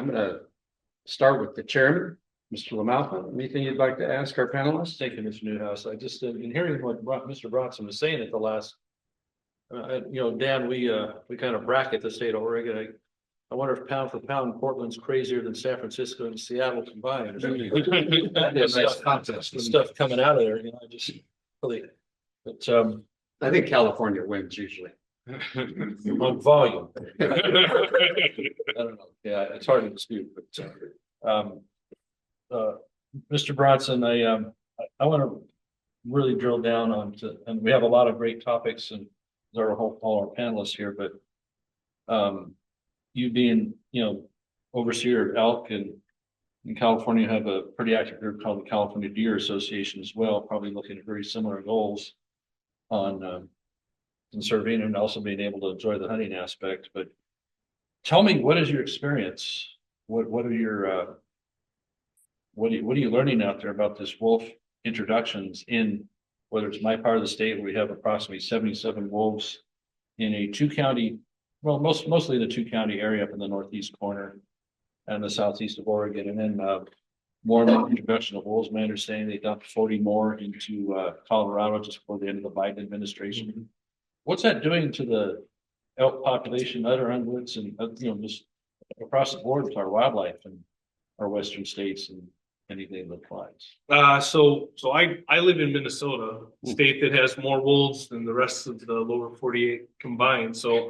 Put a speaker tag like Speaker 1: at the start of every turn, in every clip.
Speaker 1: I'm going to start with the chairman, Mr. LaMalfa. Anything you'd like to ask our panelists?
Speaker 2: Thank you, Mr. Newhouse. I just in hearing what Mr. Bronson was saying at the last, Dan, we kind of bracket the state of Oregon. I wonder if pound for pound, Portland's crazier than San Francisco and Seattle combined.
Speaker 1: That'd be a nice contest.
Speaker 2: Stuff coming out of there, I just really. But
Speaker 1: I think California wins usually.
Speaker 2: on volume. I don't know. Yeah, it's hard to dispute, but Mr. Bronson, I want to really drill down onto, and we have a lot of great topics and all our panelists here, but you being, overseer of elk and in California have a pretty active group called the California Deer Association as well, probably looking at very similar goals on conserving and also being able to enjoy the hunting aspect. But tell me, what is your experience? What are your what are you learning out there about this wolf introductions in, whether it's my part of the state where we have approximately 77 wolves in a two-county, well, mostly the two-county area up in the northeast corner and the southeast of Oregon, and then more and more introduction of wolves. My understanding they dumped 40 more into Colorado just before the end of the Biden administration. Mm-hmm. What's that doing to the elk population, other unwoods, and just across the board with our wildlife and our western states and anything that applies?
Speaker 3: So I live in Minnesota, state that has more wolves than the rest of the lower 48 combined. So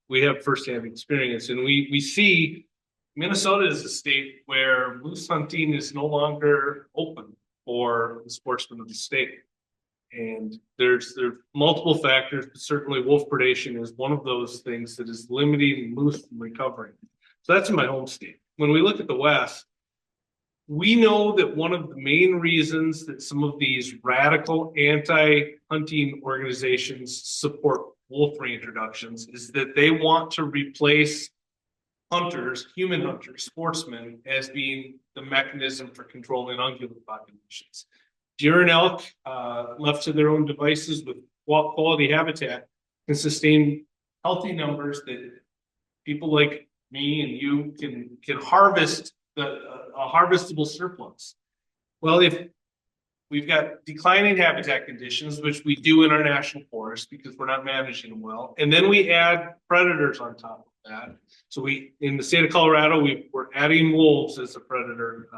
Speaker 3: we have firsthand experience, and we see Minnesota is a state where moose hunting is no longer open for the sportsmen of the state. And there's multiple factors, but certainly wolf predation is one of those things that is limiting moose from recovering. So that's in my home state. When we look at the West, we know that one of the main reasons that some of these radical anti-hunting organizations support wolf reintroductions is that they want to replace hunters, human hunters, sportsmen, as being the mechanism for controlling ungulate populations. Deer and elk, left to their own devices with quality habitat, can sustain healthy numbers that people like me and you can harvest a harvestable surplus. Well, if we've got declining habitat conditions, which we do in our national forest because we're not managing them well, and then we add predators on top of that. So in the state of Colorado, we're adding wolves as a predator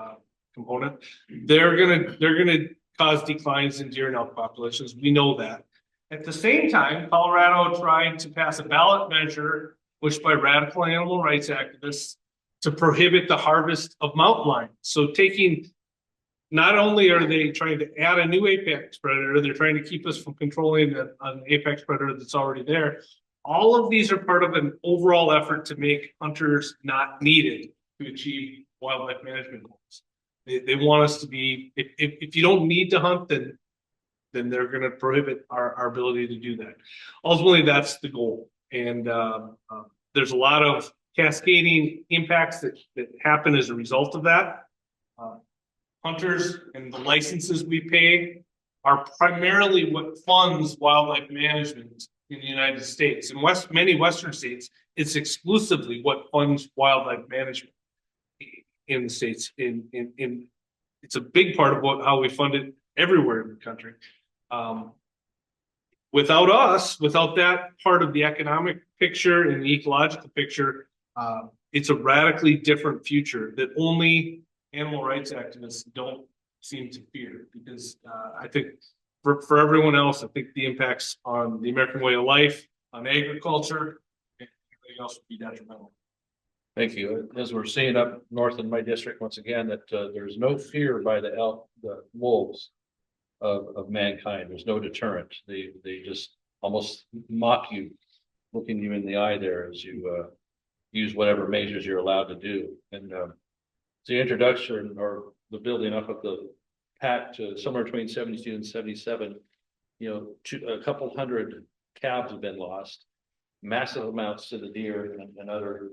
Speaker 3: component. They're gonna cause declines in deer and elk populations. We know that. At the same time, Colorado tried to pass a ballot measure pushed by radical animal rights activists to prohibit the harvest of mountain lions. So not only are they trying to add a new apex predator, they're trying to keep us from controlling an apex predator that's already there. All of these are part of an overall effort to make hunters not needed to achieve wildlife management goals. They want us to be, if you don't need to hunt, then they're going to prohibit our ability to do that. Ultimately, that's the goal. And there's a lot of cascading impacts that happen as a result of that. Hunters and the licenses we pay are primarily what funds wildlife management in the United States. In many Western states, it's exclusively what funds wildlife management in the states. It's a big part of how we fund it everywhere in the country. Without us, without that part of the economic picture and the ecological picture, it's a radically different future that only animal rights activists don't seem to fear, because I think for everyone else, I think the impacts on the American way of life, on agriculture, and everything else would be detrimental.
Speaker 2: Thank you. As we're seeing up north in my district, once again, that there's no fear by the wolves of mankind. There's no deterrent. They just almost mock you, looking you in the eye there as you use whatever measures you're allowed to do. And the introduction or the building up of the pack to somewhere between 72 and 77, a couple hundred calves have been lost, massive amounts to the deer and other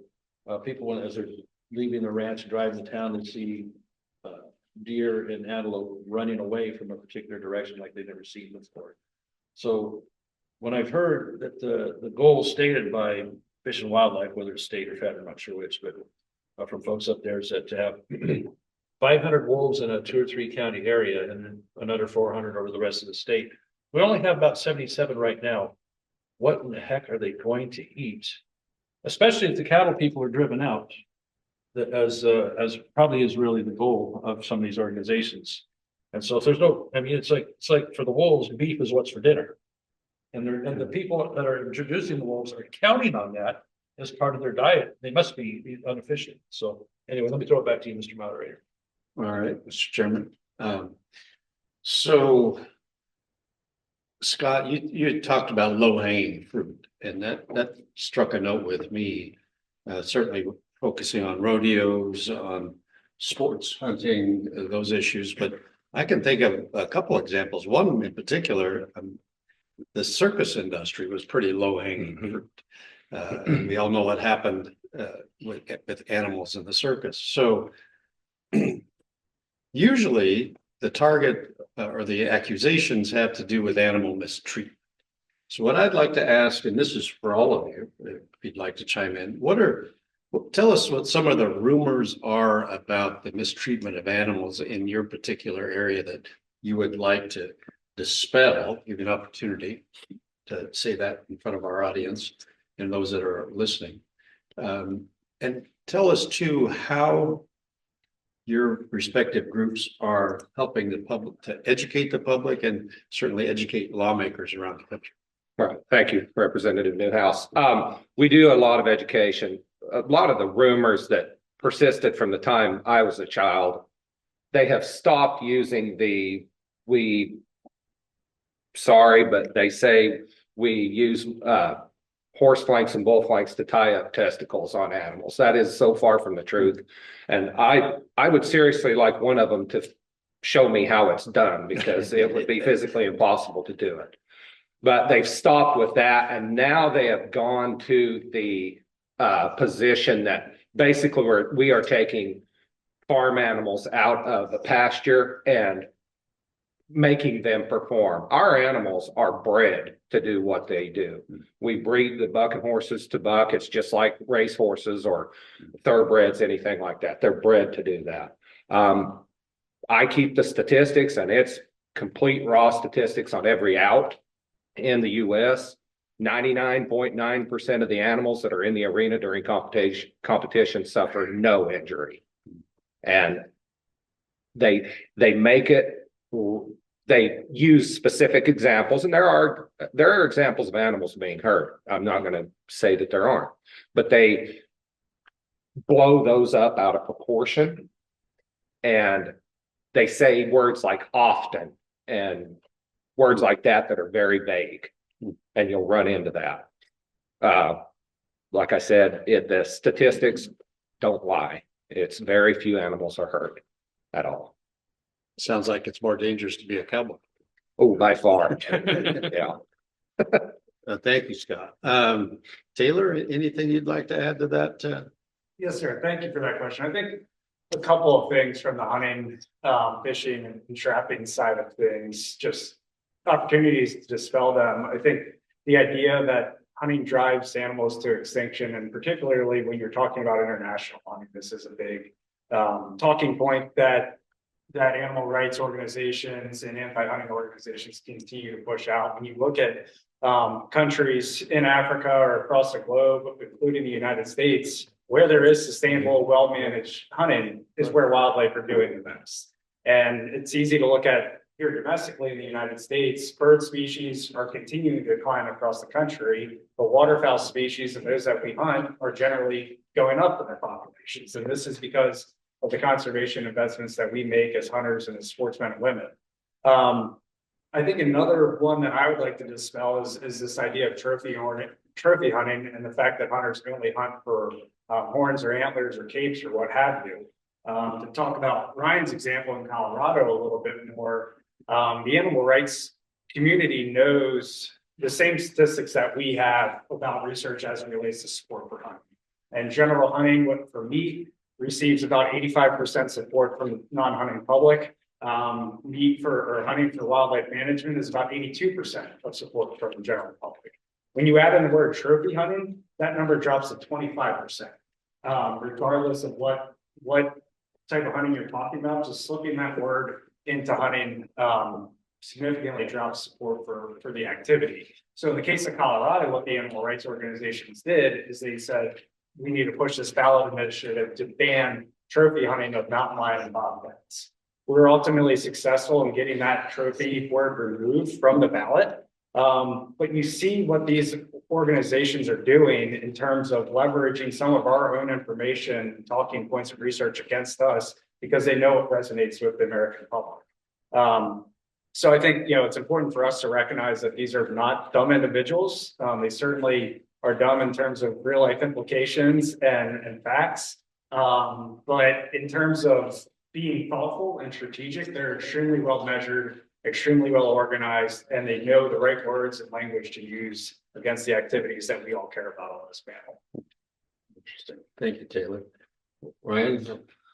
Speaker 2: people, as they're leaving the ranch and driving to town, and see deer and antelope running away from a particular direction like they've never seen before. So when I've heard that the goal stated by Fish and Wildlife, whether it's state or federal, I'm not sure which, but from folks up there is that to have 500 wolves in a 2 or 3 county area and then another 400 over the rest of the state. We only have about 77 right now. What in the heck are they going to eat? Especially if the cattle people are driven out. That as probably is really the goal of some of these organizations. And so if there's no, I mean, it's like for the wolves, beef is what's for dinner. And the people that are introducing the wolves are counting on that as part of their diet. They must be inefficient. So anyway, let me throw it back to you, Mr. Moderator.
Speaker 1: All right, Mr. Chairman. So Scott, you talked about low hanging fruit, and that struck a note with me. Certainly focusing on rodeos, on sports hunting, those issues, but I can think of a couple examples. One in particular, the circus industry was pretty low hanging fruit. And we all know what happened with animals in the circus. So usually the target or the accusations have to do with animal mistreatment. So what I'd like to ask, and this is for all of you, if you'd like to chime in, tell us what some of the rumors are about the mistreatment of animals in your particular area that you would like to dispel. Give you an opportunity to say that in front of our audience and those that are listening. And tell us too how your respective groups are helping the public to educate the public and certainly educate lawmakers around the country.
Speaker 4: All right. Thank you, Representative Newhouse. We do a lot of education. A lot of the rumors that persisted from the time I was a child, they have stopped using but they say we use horse flanks and bull flanks to tie up testicles on animals. That is so far from the truth. And I would seriously like one of them to show me how it's done, because it would be physically impossible to do it. But they've stopped with that, and now they have gone to the position that basically we are taking farm animals out of the pasture and making them perform. Our animals are bred to do what they do. We breed the bucking horses to buck. It's just like race horses or thoroughbreds, anything like that. They're bred to do that. I keep the statistics, and it's complete raw statistics on every out in the U.S. 99.9% of the animals that are in the arena during competition suffer no injury. And they make it, they use specific examples, and there are examples of animals being hurt. I'm not going to say that there aren't, but they blow those up out of proportion, and they say words like often and words like that are very vague. And you'll run into that. Like I said, the statistics don't lie. It's very few animals are hurt at all.
Speaker 1: Sounds like it's more dangerous to be a cowboy.
Speaker 4: Oh, by far. Yeah.
Speaker 1: Thank you, Scott. Taylor, anything you'd like to add to that?
Speaker 5: Yes, sir. Thank you for that question. I think a couple of things from the hunting, fishing, and trapping side of things, just opportunities to dispel them. I think the idea that hunting drives animals to extinction, and particularly when you're talking about international hunting, this is a big talking point that animal rights organizations and anti-hunting organizations continue to push out. When you look at countries in Africa or across the globe, including the United States, where there is sustainable, well-managed hunting is where wildlife are doing the best. And it's easy to look at here domestically in the United States, bird species are continuing to decline across the country, but waterfowl species and those that we hunt are generally going up in their populations. And this is because of the conservation investments that we make as hunters and as sportsmen and women. I think another one that I would like to dispel is this idea of trophy hunting, and the fact that hunters only hunt for horns or antlers or capes or what have you. To talk about Ryan's example in Colorado a little bit more, the animal rights community knows the same statistics that we have about research as it relates to sport for hunting. And general hunting, for meat, receives about 85% support from the non-hunting public. Meat or hunting for wildlife management is about 82% of support from the general public. When you add in the word trophy hunting, that number drops to 25%. regardless of what type of hunting you're talking about, just slipping that word into hunting, significantly drops support for the activity. So in the case of Colorado, what the animal rights organizations did is they said, we need to push this ballot initiative to ban trophy hunting of mountain lion and bobcats. We were ultimately successful in getting that trophy word removed from the ballot. But you see what these organizations are doing in terms of leveraging some of our own information and talking points of research against us because they know it resonates with the American public. So I think, it's important for us to recognize that these are not dumb individuals. They certainly are dumb in terms of real life implications and facts. But in terms of being thoughtful and strategic, they're extremely well measured, extremely well organized, and they know the right words and language to use against the activities that we all care about on this panel.
Speaker 1: Interesting. Thank you, Taylor. Ryan,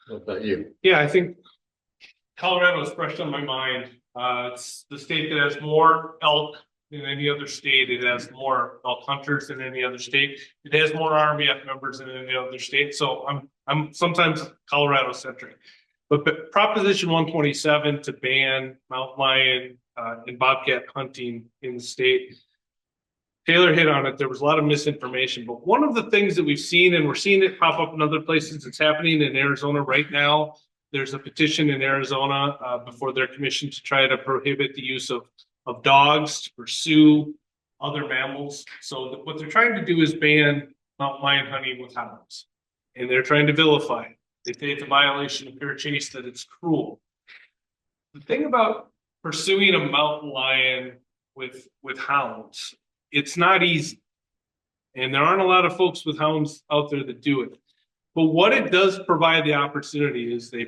Speaker 1: what about you?
Speaker 3: Yeah, I think Colorado is fresh on my mind. It's the state that has more elk than any other state. It has more elk hunters than any other state. It has more RMBF members than any other state. So I'm sometimes Colorado centric. But Proposition 127 to ban mountain lion and bobcat hunting in the state, Taylor hit on it. There was a lot of misinformation. But one of the things that we've seen, and we're seeing it pop up in other places, it's happening in Arizona right now. There's a petition in Arizona before their commission to try to prohibit the use of dogs to pursue other mammals. So what they're trying to do is ban mountain lion hunting with hounds, and they're trying to vilify it. They say it's a violation of fair chase, that it's cruel. The thing about pursuing a mountain lion with hounds, it's not easy, and there aren't a lot of folks with hounds out there that do it. But what it does provide the opportunity is they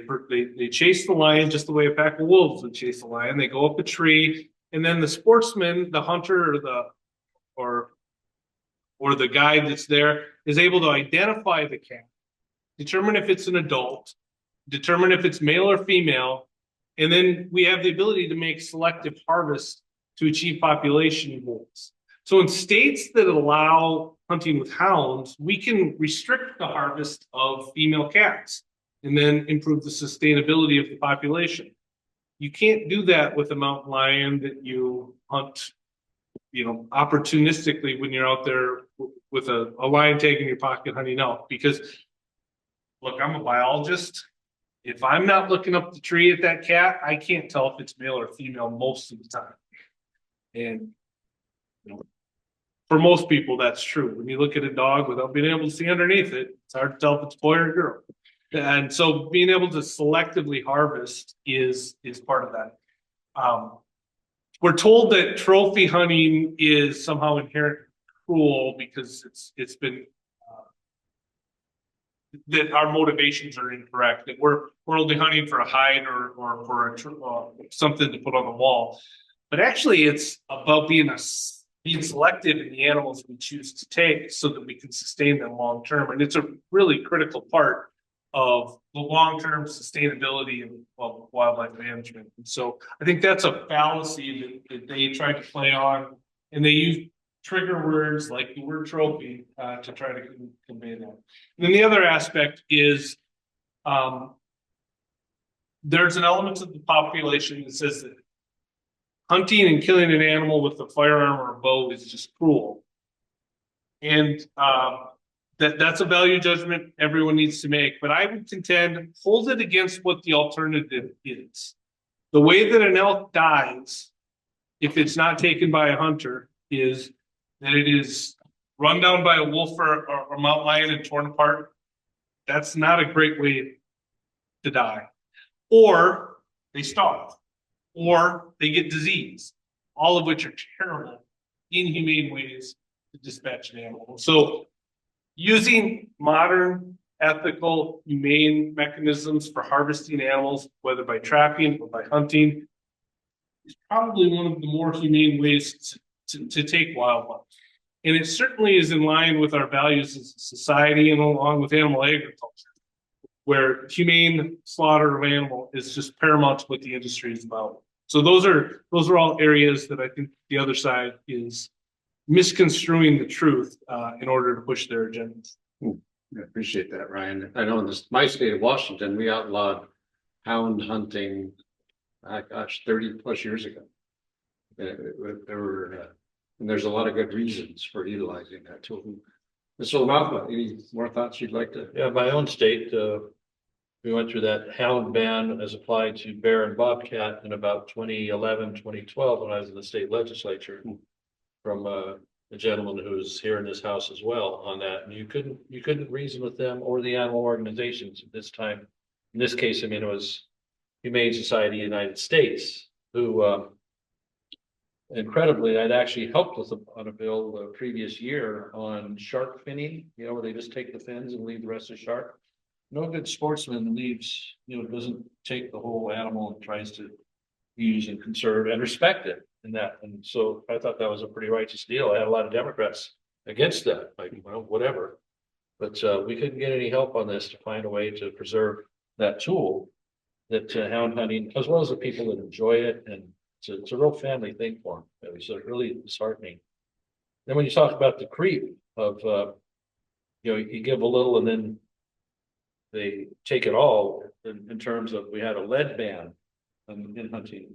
Speaker 3: chase the lion just the way a pack of wolves would chase the lion. They go up a tree, and then the sportsman, the hunter, or the guide that's there is able to identify the cat, determine if it's an adult, determine if it's male or female, and then we have the ability to make selective harvest to achieve population goals. So in states that allow hunting with hounds, we can restrict the harvest of female cats and then improve the sustainability of the population. You can't do that with a mountain lion that you hunt, opportunistically when you're out there with a lion tag in your pocket hunting elk. Because, look, I'm a biologist. If I'm not looking up the tree at that cat, I can't tell if it's male or female most of the time. And, for most people, that's true. When you look at a dog without being able to see underneath it, it's hard to tell if it's a boy or a girl. And so being able to selectively harvest is part of that. We're told that trophy hunting is somehow inherently cruel because it's been that our motivations are incorrect, that we're only hunting for a hide or for something to put on the wall. But actually, it's about being selective in the animals we choose to take so that we can sustain them long term. And it's a really critical part of the long term sustainability of wildlife management. And so I think that's a fallacy that they try to play on, and they use trigger words like the word trophy to try to convey that. And then the other aspect is there's an element of the population that says that hunting and killing an animal with a firearm or a bow is just cruel. And that's a value judgment everyone needs to make. But I would contend, hold it against what the alternative is. The way that an elk dies, if it's not taken by a hunter, is that it is run down by a wolf or a mountain lion and torn apart. That's not a great way to die. Or they starve. Or they get disease, all of which are terrible, inhumane ways to dispatch an animal. So using modern, ethical, humane mechanisms for harvesting animals, whether by trapping or by hunting, is probably one of the more humane ways to take wildlife. And it certainly is in line with our values as a society and along with animal agriculture, where humane slaughter of animal is just paramount to what the industry is about. So those are all areas that I think the other side is misconstruing the truth in order to push their agendas.
Speaker 1: I appreciate that, Ryan. I know in my state of Washington, we outlawed hound hunting, gosh, 30+ years ago. There were, and there's a lot of good reasons for utilizing that tool. Mr. LaMalfa, any more thoughts you'd like to?
Speaker 2: Yeah, my own state, we went through that hound ban as applied to bear and bobcat in about 2011, 2012, when I was in the state legislature. From a gentleman who's here in this house as well on that, and you couldn't reason with them or the animal organizations at this time. In this case, I mean, it was Humane Society of the United States, who incredibly, I'd actually helped with on a bill the previous year on shark finning, where they just take the fins and leave the rest of the shark. No good sportsman leaves, doesn't take the whole animal and tries to use and conserve and respect it in that. And so I thought that was a pretty righteous deal. I had a lot of Democrats against that, like, well, whatever. But we couldn't get any help on this to find a way to preserve that tool, that hound hunting, as well as the people that enjoy it. And it's a real family thing for them. It was really disheartening. Then when you talk about the creep of, you give a little and then they take it all in terms of, we had a lead ban in hunting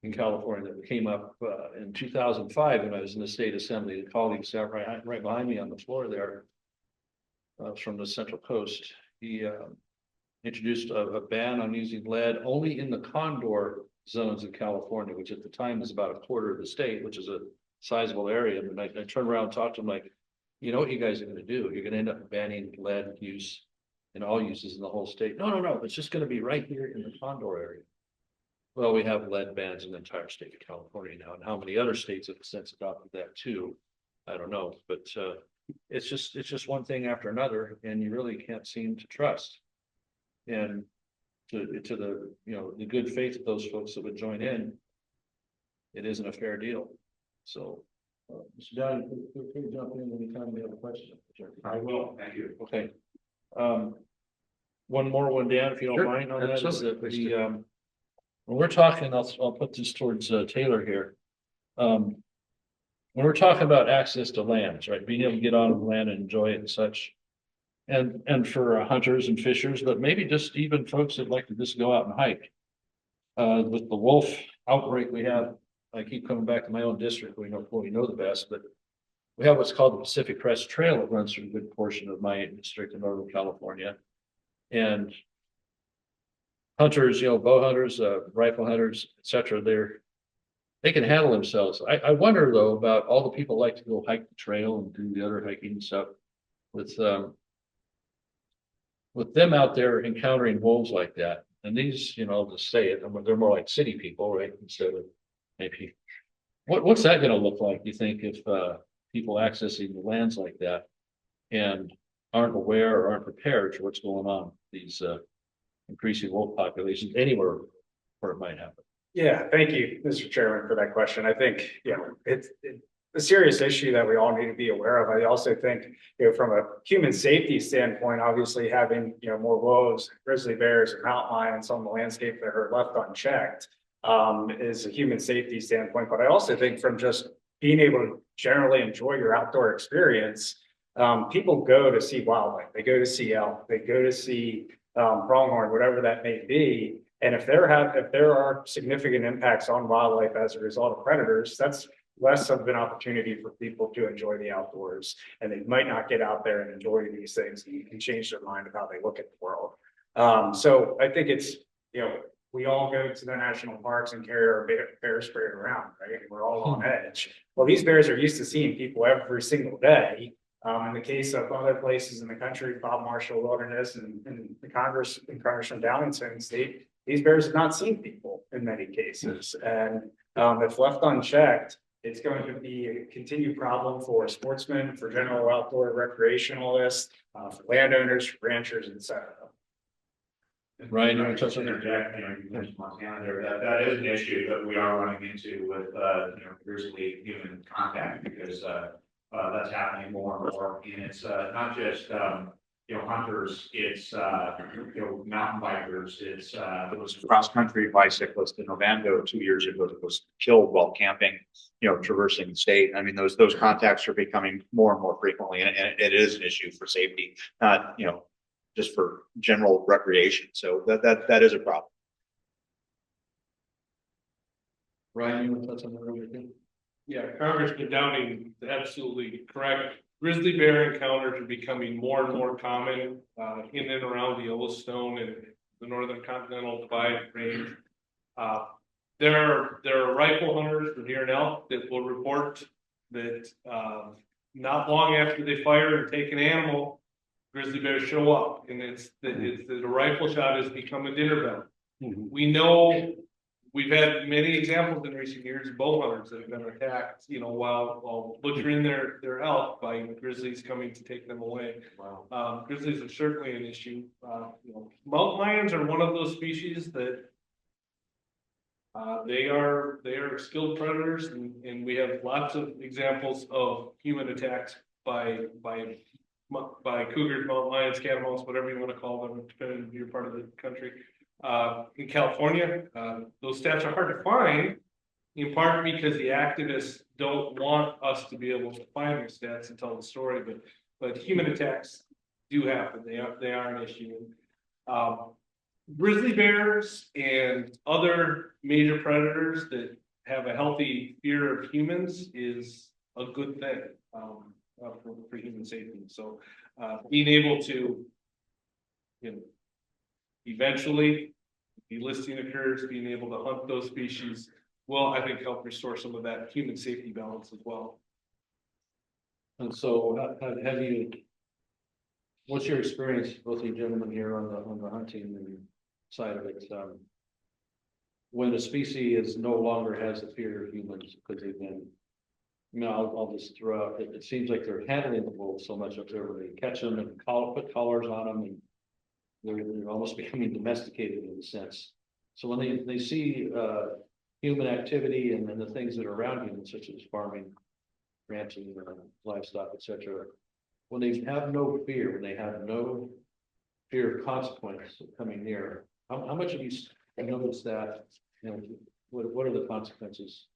Speaker 2: in California that came up in 2005 when I was in the state assembly. The colleague sat right behind me on the floor there from the Central Coast. He introduced a ban on using lead only in the condor zones in California, which at the time was about a quarter of the state, which is a sizable area. And I turned around and talked to him like, you know what you guys are going to do? You're going to end up banning lead use in all uses in the whole state. No, it's just going to be right here in the condor area. Well, we have lead bans in the entire state of California now, and how many other states have since adopted that too, I don't know. But it's just one thing after another, and you really can't seem to trust. And to the the good faith of those folks that would join in, it isn't a fair deal. So, Mr. Downey, feel free to jump in anytime you have a question.
Speaker 6: I will, thank you.
Speaker 2: Okay. One more one, Dan, if you don't mind on that, is that when we're talking, I'll put this towards Taylor here. When we're talking about access to lands, right, being able to get on the land and enjoy it and such, and for hunters and fishers, but maybe just even folks that like to just go out and hike. With the wolf outbreak we have, I keep coming back to my own district. We know the best, but we have what's called the Pacific Crest Trail that runs through a good portion of my district in Northern California, and hunters, bow hunters, rifle hunters, etc. They can handle themselves. I wonder though about all the people like to go hike the trail and do the other hiking and stuff with them out there encountering wolves like that. And these, to say it, they're more like city people, right? Instead of maybe what's that going to look like? You think if people accessing the lands like that and aren't aware or aren't prepared for what's going on, these increasing wolf populations anywhere where it might happen?
Speaker 5: Yeah, thank you, Mr. Chairman, for that question. I think, it's a serious issue that we all need to be aware of. I also think, from a human safety standpoint, obviously having, more wolves, grizzly bears, and mountain lions on the landscape that are left unchecked is a human safety standpoint. But I also think from just being able to generally enjoy your outdoor experience, people go to see wildlife, they go to see elk, they go to see pronghorn, whatever that may be. And if there are significant impacts on wildlife as a result of predators, that's less of an opportunity for people to enjoy the outdoors, and they might not get out there and enjoy these things and change their mind of how they look at the world. So I think it's, we all go to the national parks and carry our bear spray around, right? We're all on edge. Well, these bears are used to seeing people every single day. In the case of other places in the country, Bob Marshall Wilderness and the Congressional Downington State, these bears have not seen people in many cases. And if left unchecked, it's going to be a continued problem for sportsmen, for general outdoor recreationalists, for landowners, for ranchers, etc.
Speaker 2: Ryan, you want to touch on that?
Speaker 6: That is an issue that we are running into with grizzly human contact, because that's happening more and more. And it's not just hunters, it's, mountain bikers, it's, there was a cross-country bicyclist in Orlando 2 years ago that was killed while camping, traversing the state. I mean, those contacts are becoming more and more frequently, and it is an issue for safety, not, just for general recreation. So that is a problem.
Speaker 2: Ryan, you want to touch on that real quick?
Speaker 3: Yeah, Congressman Downing is absolutely correct. Grizzly bear encounters are becoming more and more common in and around the Yellowstone and the Northern Continental Divide range. There are rifle hunters from here in Elk that will report that not long after they fire and take an animal, grizzly bears show up, and it's the rifle shot has become a dinner bell. We know. We've had many examples in recent years of bow hunters that have been attacked, while butchering their elk by grizzlies coming to take them away.
Speaker 2: Wow.
Speaker 3: Grizzlies are certainly an issue. Mountain lions are one of those species that they are skilled predators, and we have lots of examples of human attacks by cougars, mountain lions, catamounts, whatever you want to call them, depending on your part of the country. In California, those stats are hard to find, in part because the activists don't want us to be able to find those stats and tell the story, but human attacks do happen. They are an issue. Grizzly bears and other major predators that have a healthy fear of humans is a good thing for human safety. So being able to, eventually, delisting occurs, being able to hunt those species will, I think, help restore some of that human safety balance as well.
Speaker 2: And so have you, what's your experience, both of you gentlemen here on the hunting and side of it? When a species no longer has the fear of humans because they've been, I'll just throw out, it seems like they're handling the wolves so much up there where they catch them and put collars on them, and they're almost becoming domesticated in a sense. So when they see human activity and the things that are around humans, such as farming, ranching, livestock, etc., when they have no fear, when they have no fear of consequence coming near, how much have you noticed that? What are the consequences?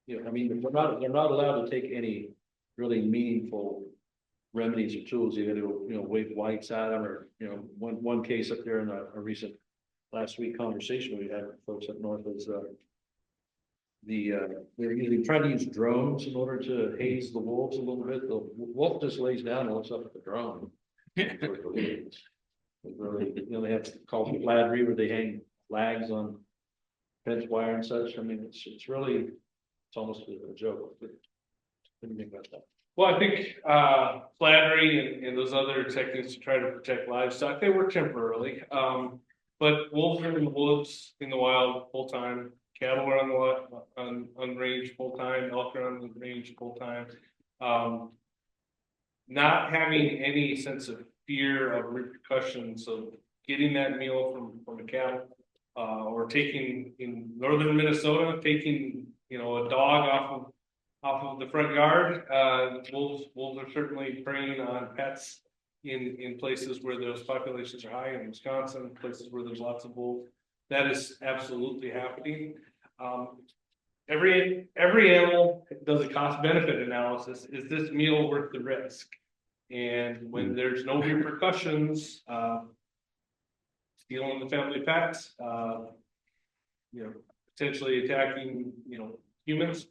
Speaker 2: They're not allowed to take any really meaningful remedies or tools. You got to wave whites at them, or one case up there in a recent last week conversation we had with folks up north was they're usually trying to use drones in order to haze the wolves a little bit. The wolf just lays down and looks up at the drone. Really, they have to call it ladry, where they hang flags on fence wire and such. I mean, it's really, it's almost a joke. What do you think about that?
Speaker 3: Well, I think flattery and those other techniques to try to protect livestock, they work temporarily. But wolves are in the woods, in the wild, full time. Cattle are on range full time. Elk are on the range full time. Not having any sense of fear of repercussions of getting that meal from a cattle, or taking in northern Minnesota, taking a dog off of the front yard. Wolves are certainly preying on pets in places where those populations are high, in Wisconsin, places where there's lots of wolves. That is absolutely happening. Every animal does a cost benefit analysis. Is this meal worth the risk? And when there's no repercussions, stealing the family pets, potentially attacking, humans,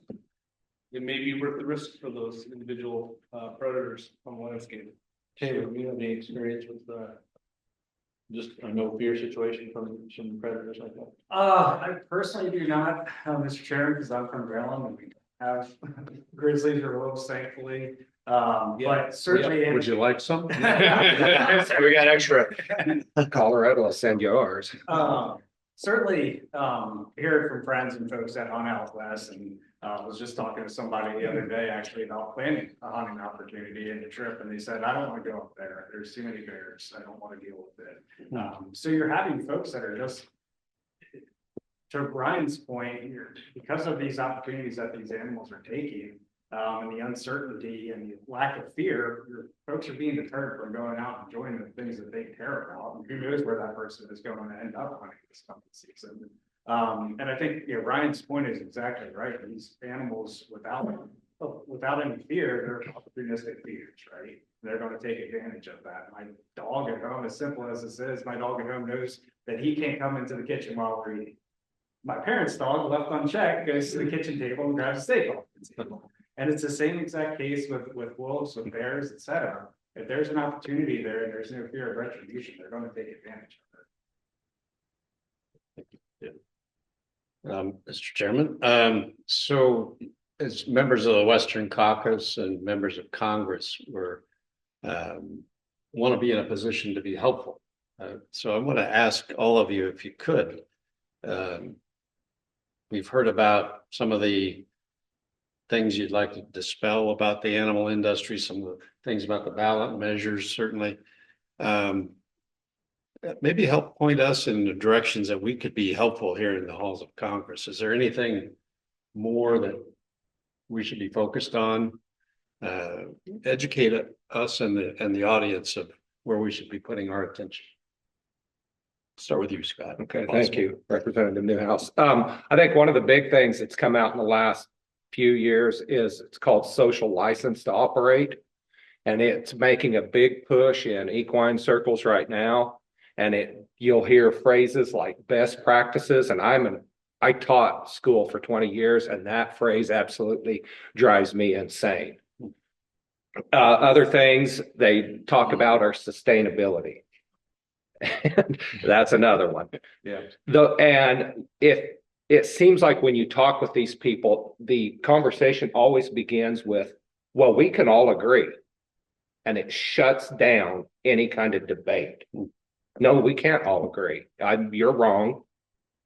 Speaker 3: it may be worth the risk for those individual predators on the landscape.
Speaker 2: Taylor, do you have any experience with just a no fear situation from some predators like that?
Speaker 5: I personally do not, Mr. Chairman, because I'm from Maryland and we have grizzlies or wolves, thankfully. But certainly,
Speaker 1: Would you like some?
Speaker 4: We got extra. Colorado will send you ours.
Speaker 5: Certainly, hear it from friends and folks that hunt out west, and was just talking to somebody the other day actually about planning a hunting opportunity and a trip, and they said, I don't want to go up there. There's too many bears. I don't want to deal with it. So you're having folks that are just, to Brian's point, because of these opportunities that these animals are taking, And the uncertainty and the lack of fear, folks are being deterred from going out and enjoying the things that they care about. And who knows where that person is going to end up hunting this coming season. And I think, Ryan's point is exactly right. These animals without any fear, they're opportunistic feeders, right? They're going to take advantage of that. My dog at home, as simple as this is, my dog at home knows that he can't come into the kitchen while we're eating. My parents' dog, left unchecked, goes to the kitchen table and grabs a steak off the table. And it's the same exact case with wolves, with bears, etc. If there's an opportunity there and there's no fear of retribution, they're going to take advantage of it.
Speaker 1: Mr. Chairman, so as members of the Western Caucus and members of Congress, we're want to be in a position to be helpful. So I want to ask all of you if you could. We've heard about some of the things you'd like to dispel about the animal industry, some of the things about the ballot measures, certainly. Maybe help point us in the directions that we could be helpful here in the halls of Congress. Is there anything more that we should be focused on? Educate us and the audience of where we should be putting our attention. Start with you, Scott.
Speaker 4: Okay, thank you, Representative Newhouse. I think one of the big things that's come out in the last few years is it's called social license to operate. And it's making a big push in equine circles right now. And you'll hear phrases like best practices. And I taught school for 20 years, and that phrase absolutely drives me insane. Other things they talk about are sustainability. And that's another one.
Speaker 2: Yeah.
Speaker 4: And if it seems like when you talk with these people, the conversation always begins with, well, we can all agree. And it shuts down any kind of debate. No, we can't all agree. You're wrong.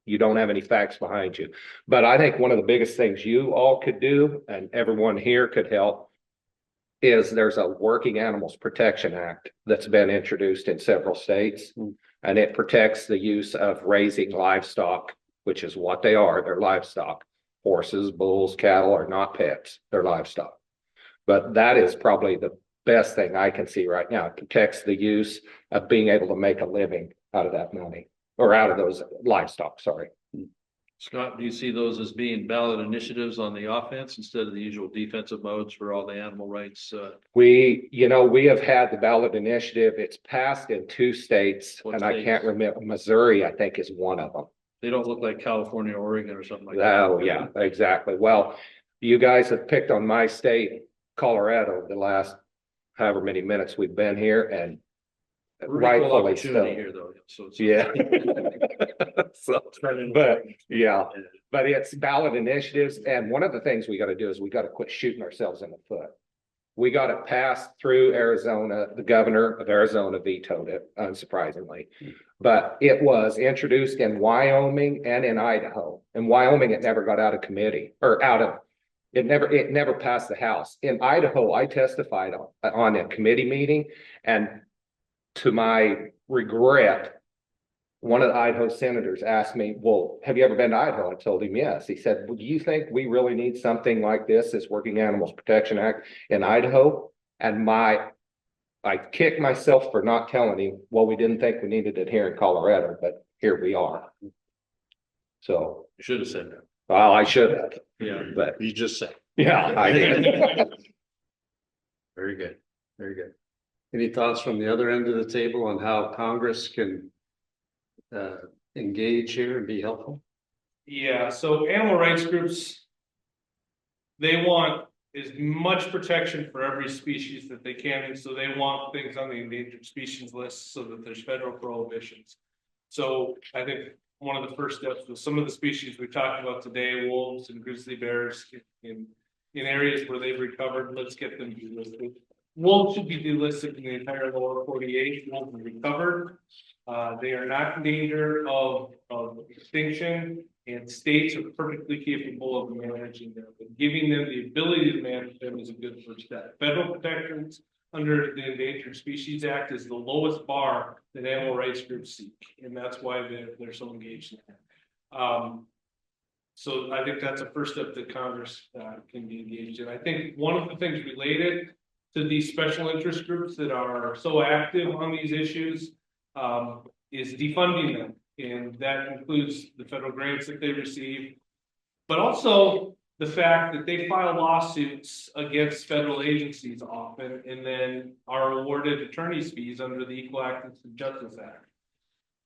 Speaker 4: You don't have any facts behind you. But I think one of the biggest things you all could do, and everyone here could help, is there's a Working Animals Protection Act that's been introduced in several states. And it protects the use of raising livestock, which is what they are. They're livestock. Horses, bulls, cattle are not pets. They're livestock. But that is probably the best thing I can see right now. It protects the use of being able to make a living out of that money, or out of those livestock, sorry.
Speaker 2: Scott, do you see those as being ballot initiatives on the offense instead of the usual defensive modes for all the animal rights?
Speaker 4: We have had the ballot initiative. It's passed in 2 states,
Speaker 2: What
Speaker 4: and
Speaker 2: states?
Speaker 4: I can't remember. Missouri, I think, is one of them.
Speaker 2: They don't look like California, or Oregon, or something like that.
Speaker 4: Oh, yeah, exactly. Well, you guys have picked on my state, Colorado, the last however many minutes we've been here, and
Speaker 2: Equal
Speaker 4: rightfully
Speaker 2: opportunity
Speaker 4: so.
Speaker 2: here, though. So it's
Speaker 4: Yeah. But it's ballot initiatives. And one of the things we got to do is we got to quit shooting ourselves in the foot. We got to pass through Arizona. The governor of Arizona vetoed it, unsurprisingly. But it was introduced in Wyoming and in Idaho. In Wyoming, it never got out of committee, or it never passed the House. In Idaho, I testified on a committee meeting, and to my regret, one of the Idaho senators asked me, well, have you ever been to Idaho? I told him yes. He said, well, do you think we really need something like this Working Animals Protection Act in Idaho? And I kicked myself for not telling him, well, we didn't think we needed it here in Colorado, but here we are. So.
Speaker 2: You should have said that.
Speaker 4: Well, I should have.
Speaker 2: Yeah.
Speaker 4: But
Speaker 1: You just said.
Speaker 4: yeah, I did.
Speaker 1: Very good. Very good. Any thoughts from the other end of the table on how Congress can engage here and be helpful?
Speaker 3: Yeah, so animal rights groups, they want as much protection for every species that they can, and so they want things on the endangered species list so that there's federal prohibitions. So I think one of the first steps was some of the species we talked about today, wolves and grizzly bears in areas where they've recovered, let's get them delisted. Wolves should be delisted in the entire lower 48. Wolves are recovered. They are not in danger of extinction, and states are perfectly capable of managing them. But giving them the ability to manage them is a good first step. Federal protections under the Endangered Species Act is the lowest bar that animal rights groups seek, and that's why they're so engaged in that. So I think that's a first step that Congress can be engaged in. I think one of the things related to these special interest groups that are so active on these issues is defunding them. And that includes the federal grants that they receive, but also the fact that they file lawsuits against federal agencies often and then are awarded attorney's fees under the Equal Access to Justice Act.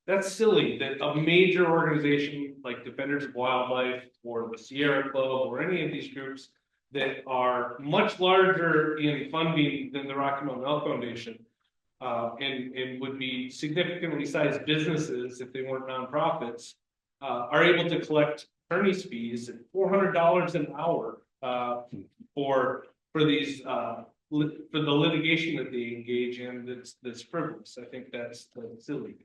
Speaker 3: That's silly that a major organization like Defenders of Wildlife or the Sierra Club or any of these groups that are much larger in funding than the Rocky Mountain Elk Foundation and would be significantly sized businesses if they weren't nonprofits, are able to collect attorney's fees at $400 an hour for these for the litigation that they engage in that's frivolous. I think that's silly.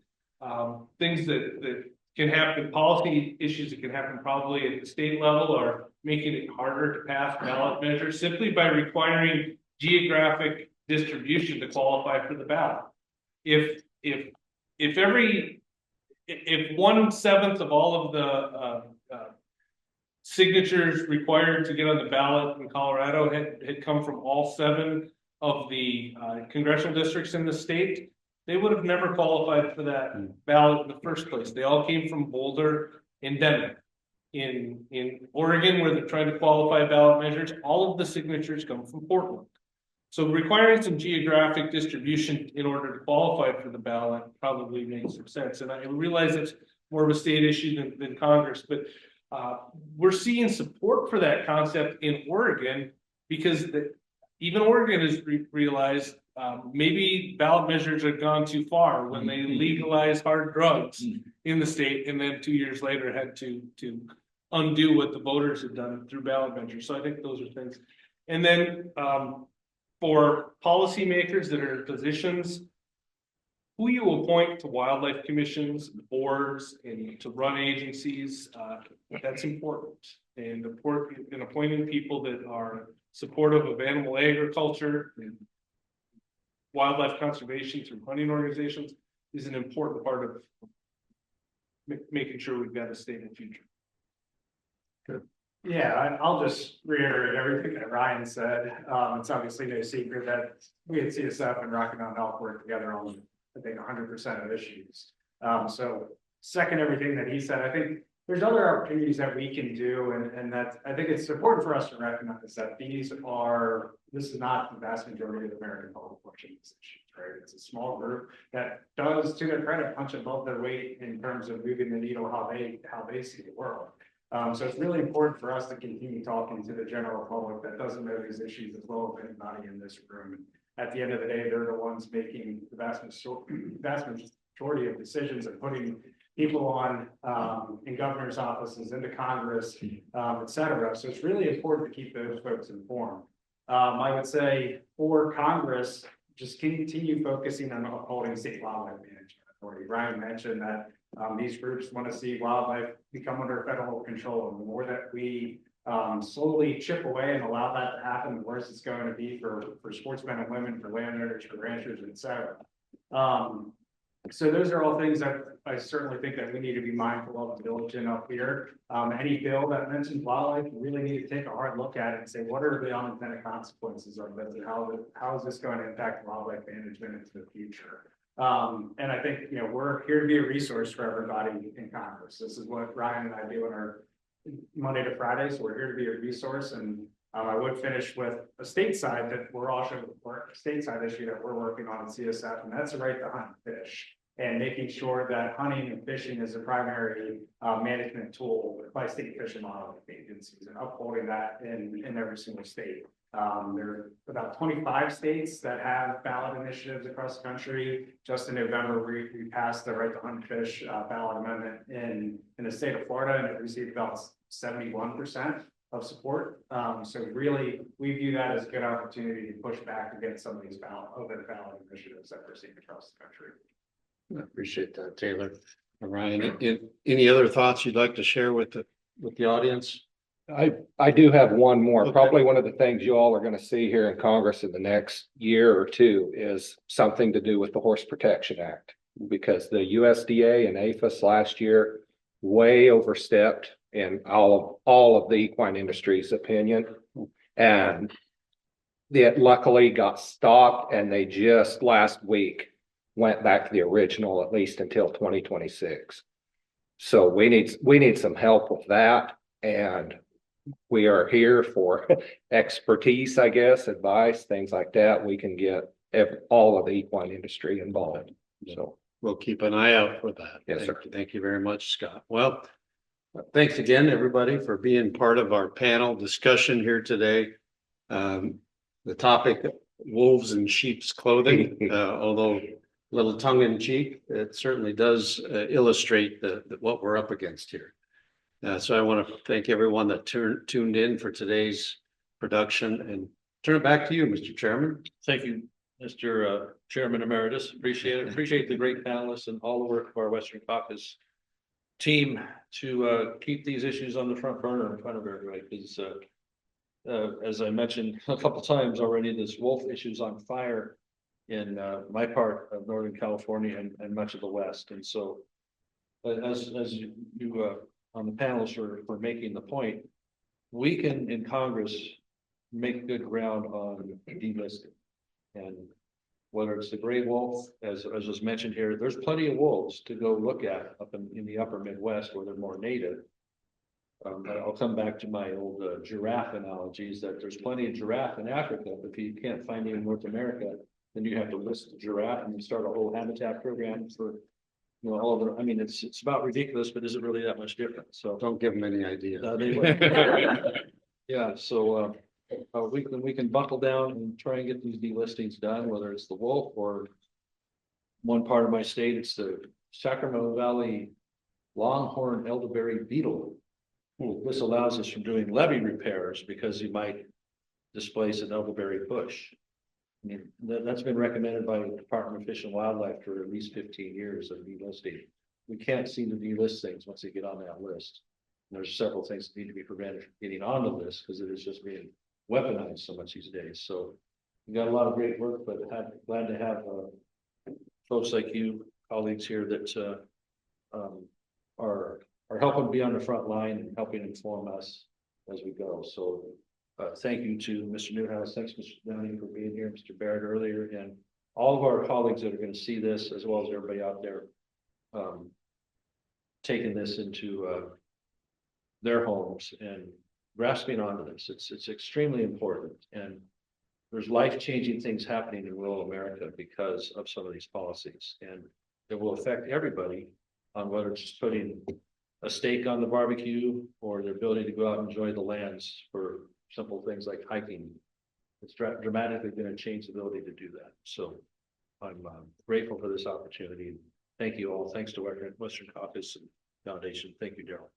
Speaker 3: Things that can happen, policy issues that can happen probably at the state level are making it harder to pass ballot measures simply by requiring geographic distribution to qualify for the ballot. If 1/7 of all of the signatures required to get on the ballot in Colorado had come from all 7 of the congressional districts in the state, they would have never qualified for that ballot in the first place. They all came from Boulder and Denver. In Oregon, where they're trying to qualify ballot measures, all of the signatures come from Portland. So requiring some geographic distribution in order to qualify for the ballot probably makes some sense. And I realize it's more of a state issue than Congress, but we're seeing support for that concept in Oregon because even Oregon has realized maybe ballot measures have gone too far when they legalized hard drugs in the state, and then 2 years later had to undo what the voters had done through ballot measures. So I think those are things. And then for policymakers that are in positions, who you appoint to wildlife commissions, boards, and to run agencies, that's important. And appointing people that are supportive of animal agriculture and wildlife conservation through hunting organizations is an important part of making sure we've got a stable future.
Speaker 1: Good.
Speaker 5: Yeah, I'll just reiterate everything that Ryan said. It's obviously no secret that we at CSF and Rocky Mountain Elk work together on, I think, 100% of issues. So second everything that he said, I think there's other opportunities that we can do, and that I think it's important for us to recognize that this is not the vast majority of the American public watching these issues, right? It's a small group that does, to their credit, punch above their weight in terms of moving the needle how they see the world. So it's really important for us to continue talking to the general public that doesn't know these issues as well as anybody in this room. And at the end of the day, they're the ones making the vast majority of decisions and putting people on in governor's offices, into Congress, et cetera. So it's really important to keep those folks informed. I would say for Congress, just continue focusing on upholding state wildlife management authority. Ryan mentioned that these groups want to see wildlife become under federal control. And the more that we slowly chip away and allow that to happen, the worse it's going to be for sportsmen and women, for landowners, for ranchers, et cetera. So those are all things that I certainly think that we need to be mindful of and diligent up here. Any bill that mentions wildlife, we really need to take a hard look at it and say, what are the unintended consequences of this, and how is this going to impact wildlife management into the future? And I think, we're here to be a resource for everybody in Congress. This is what Ryan and I do on our Monday to Friday. So we're here to be a resource. And I would finish with a stateside that we're also a stateside issue that we're working on at CSF, and that's the right to hunt and fish, and making sure that hunting and fishing is a primary management tool by state fish and wildlife agencies, and upholding that in every single state. There are about 25 states that have ballot initiatives across the country. Just in November, we passed the right to hunt and fish ballot amendment in the state of Florida, and it received about 71% of support. So really, we view that as a good opportunity to push back against some of these ballot initiatives that we're seeing across the country.
Speaker 1: I appreciate that, Taylor. Ryan, any other thoughts you'd like to share with the audience?
Speaker 4: I do have one more.
Speaker 1: Okay.
Speaker 4: Probably one of the things you all are going to see here in Congress in the next year or two is something to do with the Horse Protection Act, because the USDA and APHIS last year way overstepped in all of the equine industry's opinion. And it luckily got stopped, and they just last week went back to the original, at least until 2026. So we need some help with that, and we are here for expertise, I guess, advice, things like that. We can get all of the equine industry involved. So
Speaker 1: We'll keep an eye out for that.
Speaker 4: Yes, sir.
Speaker 1: Thank you very much, Scott. Well, thanks again, everybody, for being part of our panel discussion here today. The topic, wolves in sheep's clothing, although a little tongue in cheek, it certainly does illustrate what we're up against here. So I want to thank everyone that tuned in for today's production, and turn it back to you, Mr. Chairman.
Speaker 2: Thank you, Mr. Chairman Emeritus. Appreciate it. Appreciate the great panelists and all the work of our Western Caucus team to keep these issues on the front burner in front of everybody. Because as I mentioned a couple times already, this wolf issue's on fire in my part of Northern California and much of the West. And so as you on the panels for making the point, we can in Congress make good ground on delisting. And whether it's the gray wolf, as was mentioned here, there's plenty of wolves to go look at up in the upper Midwest where they're more native. I'll come back to my old giraffe analogies, that there's plenty of giraffe in Africa, but if you can't find any in North America, then you have to list the giraffe and start a whole habitat program for, you know, all of them. I mean, it's about ridiculous, but is it really that much different? So
Speaker 1: Don't give them any idea.
Speaker 2: yeah, so we can buckle down and try and get these delistings done, whether it's the wolf or one part of my state, it's the Sacramento Valley longhorn elderberry beetle. This allows us from doing levee repairs because you might displace an elderberry bush. I mean, that's been recommended by the Department of Fish and Wildlife for at least 15 years of delisting. We can't seem to delist things once they get on that list. And there's several things that need to be prevented from getting on the list because it is just being weaponized so much these days. So we got a lot of great work, but glad to have folks like you, colleagues here that are helping be on the front line and helping inform us as we go. So thank you to Mr. Newhouse. Thanks, Mr. Downing, for being here, Mr. Barrett earlier, and all of our colleagues that are going to see this, as well as everybody out there taking this into their homes and grasping onto this. It's extremely important, and there's life-changing things happening in rural America because of some of these policies, and it will affect everybody on whether it's just putting a steak on the barbecue or their ability to go out and enjoy the lands for simple things like hiking. It's dramatically going to change the ability to do that. So I'm grateful for this opportunity. Thank you all. Thanks to Western Caucus Foundation. Thank you, Daryl.